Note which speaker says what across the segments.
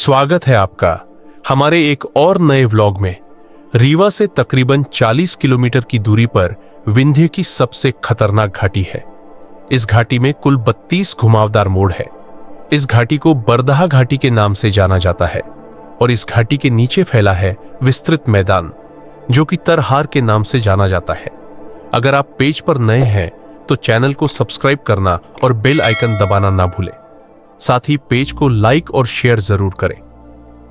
Speaker 1: स्वागत है आपका हमारे एक और नए व्लॉग में। रीवा से तकरीबन 40 किलोमीटर की दूरी पर विंध्य की सबसे खतरनाक घाटी है। इस घाटी में कुल 32 घुमावदार मोड़ है। इस घाटी को बरदहा घाटी के नाम से जाना जाता है और इस घाटी के नीचे फैला है विस्तृत मैदान जो कि तरहार के नाम से जाना जाता है। अगर आप पेज पर नए हैं तो चैनल को सब्सक्राइब करना और बेल आइकन दबाना ना भूलें। साथ ही पेज को लाइक और शेयर जरूर करें।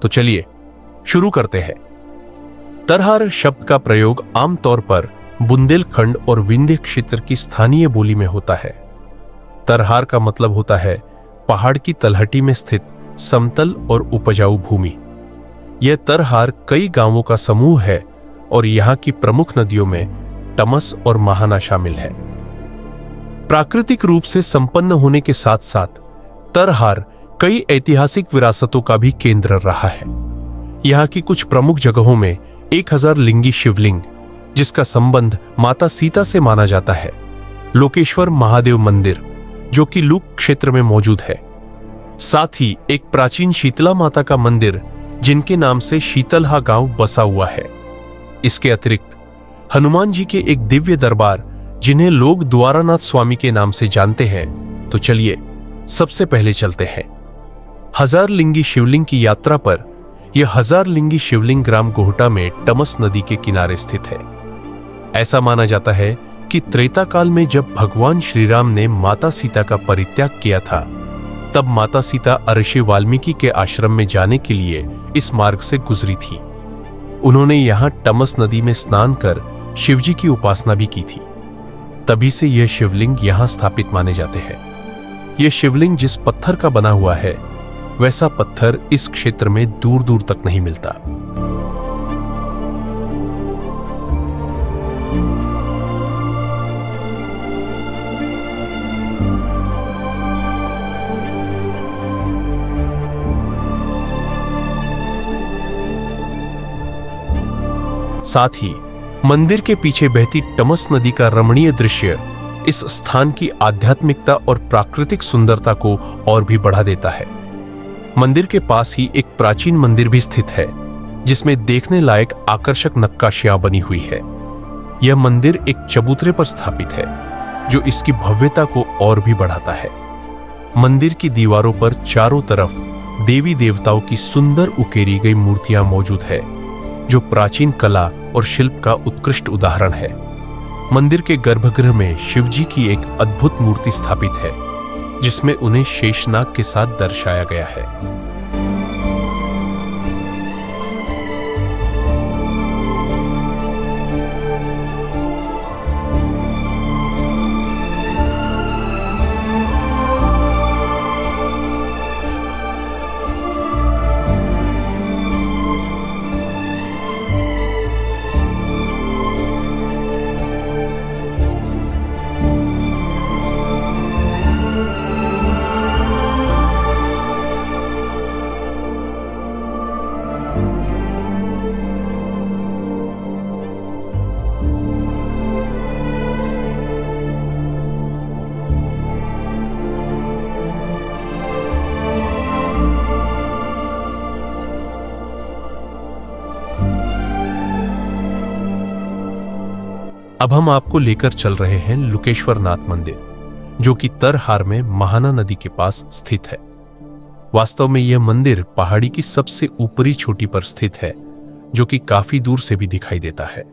Speaker 1: तो चलिए शुरू करते हैं। तरहार शब्द का प्रयोग आमतौर पर बुंदेलखंड और विंध्य क्षेत्र की स्थानीय बोली में होता है। तरहार का मतलब होता है पहाड़ की तलहटी में स्थित समतल और उपजाऊ भूमि। यह तरहार कई गांवों का समूह है और यहां की प्रमुख नदियों में टमस और महाना शामिल है। प्राकृतिक रूप से संपन्न होने के साथ साथ तरहार कई ऐतिहासिक विरासतों का भी केंद्र रहा है। यहां की कुछ प्रमुख जगहों में 1000 लिंगी शिवलिंग, जिसका संबंध माता सीता से माना जाता है, लोकेश्वर महादेव मंदिर जो कि लूक क्षेत्र में मौजूद है, साथ ही एक प्राचीन शीतला माता का मंदिर जिनके नाम से शीतलहा गांव बसा हुआ है। इसके अतिरिक्त हनुमान जी के एक दिव्य दरबार जिन्हें लोग द्वारानाथ स्वामी के नाम से जानते हैं। तो चलिए सबसे पहले चलते हैं। 1000 लिंगी शिवलिंग की यात्रा पर यह 1000 लिंगी शिवलिंग ग्राम गोहटा में टमस नदी के किनारे स्थित है। ऐसा माना जाता है कि त्रेता काल में जब भगवान श्री राम ने माता सीता का परित्याग किया था, तब माता सीता ऋषि वाल्मीकि के आश्रम में जाने के लिए इस मार्ग से गुजरी थी। उन्होंने यहां टमस नदी में स्नान कर शिवजी की उपासना भी की थी। तभी से यह शिवलिंग यहां स्थापित माने जाते हैं। यह शिवलिंग जिस पत्थर का बना हुआ है, वैसा पत्थर इस क्षेत्र में दूर दूर तक नहीं मिलता। साथ ही मंदिर के पीछे बहती टमस नदी का रमणीय दृश्य इस स्थान की आध्यात्मिकता और प्राकृतिक सुंदरता को और भी बढ़ा देता है। मंदिर के पास ही एक प्राचीन मंदिर भी स्थित है जिसमें देखने लायक आकर्षक नक्काशियां बनी हुई है। यह मंदिर एक चबूतरे पर स्थापित है जो इसकी भव्यता को और भी बढ़ाता है। मंदिर की दीवारों पर चारों तरफ देवी देवताओं की सुंदर उकेरी गई मूर्तियां मौजूद है जो प्राचीन कला और शिल्प का उत्कृष्ट उदाहरण है। मंदिर के गर्भगृह में शिवजी की एक अद्भुत मूर्ति स्थापित है जिसमें उन्हें शेषनाग के साथ दर्शाया गया है। अब हम आपको लेकर चल रहे हैं लुकेश्वर नाथ मंदिर जो कि तरहार में महाना नदी के पास स्थित है। वास्तव में यह मंदिर पहाड़ी की सबसे ऊपरी चोटी पर स्थित है जो कि काफी दूर से भी दिखाई देता है।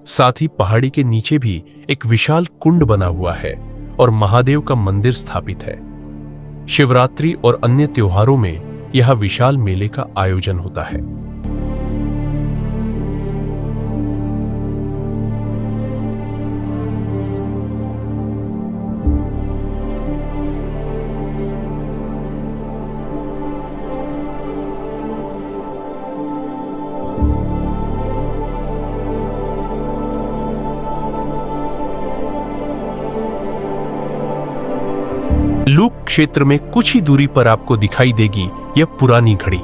Speaker 1: साथ ही पहाड़ी के नीचे भी एक विशाल कुंड बना हुआ है और महादेव का मंदिर स्थापित है। शिवरात्रि और अन्य त्योहारों में यह विशाल मेले का आयोजन होता है। लूक क्षेत्र में कुछ ही दूरी पर आपको दिखाई देगी यह पुरानी घड़ी।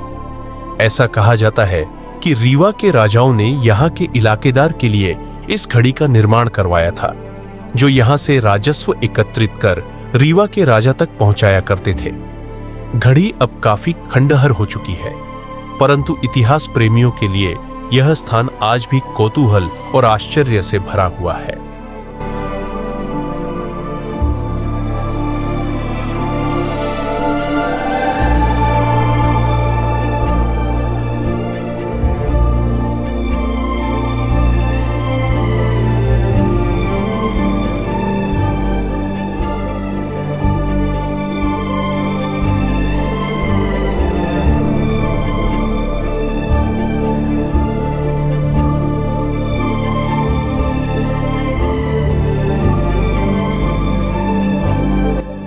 Speaker 1: ऐसा कहा जाता है कि रीवा के राजाओं ने यहाँ के इलाकेदार के लिए इस घड़ी का निर्माण करवाया था, जो यहाँ से राजस्व एकत्रित कर रीवा के राजा तक पहुंचाया करते थे। घड़ी अब काफी खंडहर हो चुकी है, परंतु इतिहास प्रेमियों के लिए यह स्थान आज भी कौतूहल और आश्चर्य से भरा हुआ है।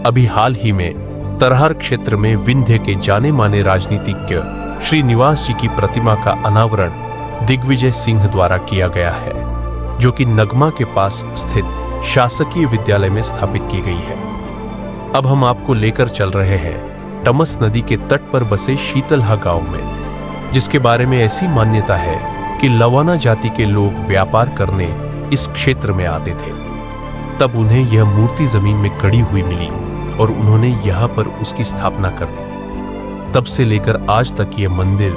Speaker 1: अभी हाल ही में तरहर क्षेत्र में विंध्य के जाने माने राजनीतिज्ञ श्रीनिवास जी की प्रतिमा का अनावरण दिग्विजय सिंह द्वारा किया गया है, जो कि नगमा के पास स्थित शासकीय विद्यालय में स्थापित की गई है। अब हम आपको लेकर चल रहे हैं टमस नदी के तट पर बसे शीतलहा गांव में, जिसके बारे में ऐसी मान्यता है कि लवाना जाति के लोग व्यापार करने इस क्षेत्र में आते थे। तब उन्हें यह मूर्ति जमीन में गड़ी हुई मिली और उन्होंने यहां पर उसकी स्थापना कर दी। तब से लेकर आज तक यह मंदिर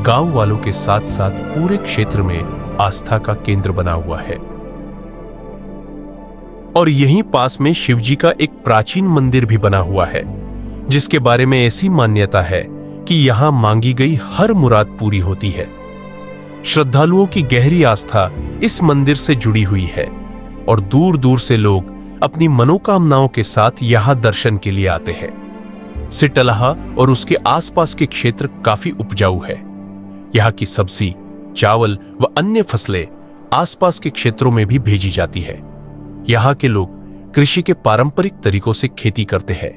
Speaker 1: गांव वालों के साथ साथ पूरे क्षेत्र में आस्था का केंद्र बना हुआ है। और यहीं पास में शिवजी का एक प्राचीन मंदिर भी बना हुआ है, जिसके बारे में ऐसी मान्यता है कि यहां मांगी गई हर मुराद पूरी होती है। श्रद्धालुओं की गहरी आस्था इस मंदिर से जुड़ी हुई है और दूर दूर से लोग अपनी मनोकामनाओं के साथ यहां दर्शन के लिए आते हैं। सिटलहा और उसके आसपास के क्षेत्र काफी उपजाऊ है। यहां की सब्जी, चावल व अन्य फसलें आसपास के क्षेत्रों में भी भेजी जाती है। यहां के लोग कृषि के पारंपरिक तरीकों से खेती करते हैं,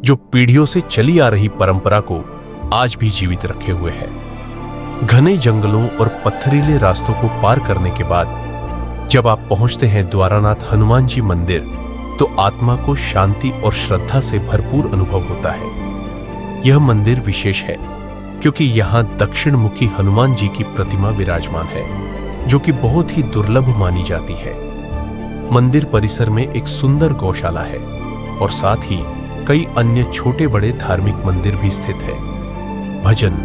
Speaker 1: जो पीढ़ियों से चली आ रही परंपरा को आज भी जीवित रखे हुए है। घने जंगलों और पत्थरीले रास्तों को पार करने के बाद जब आप पहुंचते हैं द्वारानाथ हनुमान जी मंदिर, तो आत्मा को शांति और श्रद्धा से भरपूर अनुभव होता है। यह मंदिर विशेष है क्योंकि यहां दक्षिण मुखी हनुमान जी की प्रतिमा विराजमान है, जो कि बहुत ही दुर्लभ मानी जाती है। मंदिर परिसर में एक सुंदर गौशाला है और साथ ही कई अन्य छोटे बड़े धार्मिक मंदिर भी स्थित है। भजन,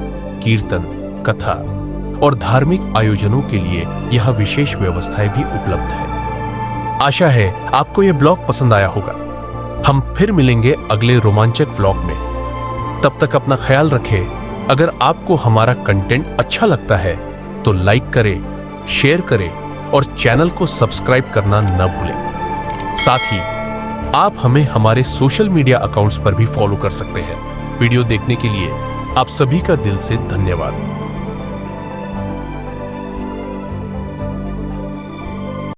Speaker 1: कीर्तन, कथा और धार्मिक आयोजनों के लिए यहां विशेष व्यवस्थाएं भी उपलब्ध है। आशा है आपको यह ब्लॉग पसंद आया होगा। हम फिर मिलेंगे अगले रोमांचक व्लॉग में। तब तक अपना ख्याल रखें। अगर आपको हमारा कंटेंट अच्छा लगता है तो लाइक करें, शेयर करें और चैनल को सब्सक्राइब करना न भूलें। साथ ही आप हमें हमारे सोशल मीडिया अकाउंट्स पर भी फॉलो कर सकते हैं। वीडियो देखने के लिए आप सभी का दिल से धन्यवाद।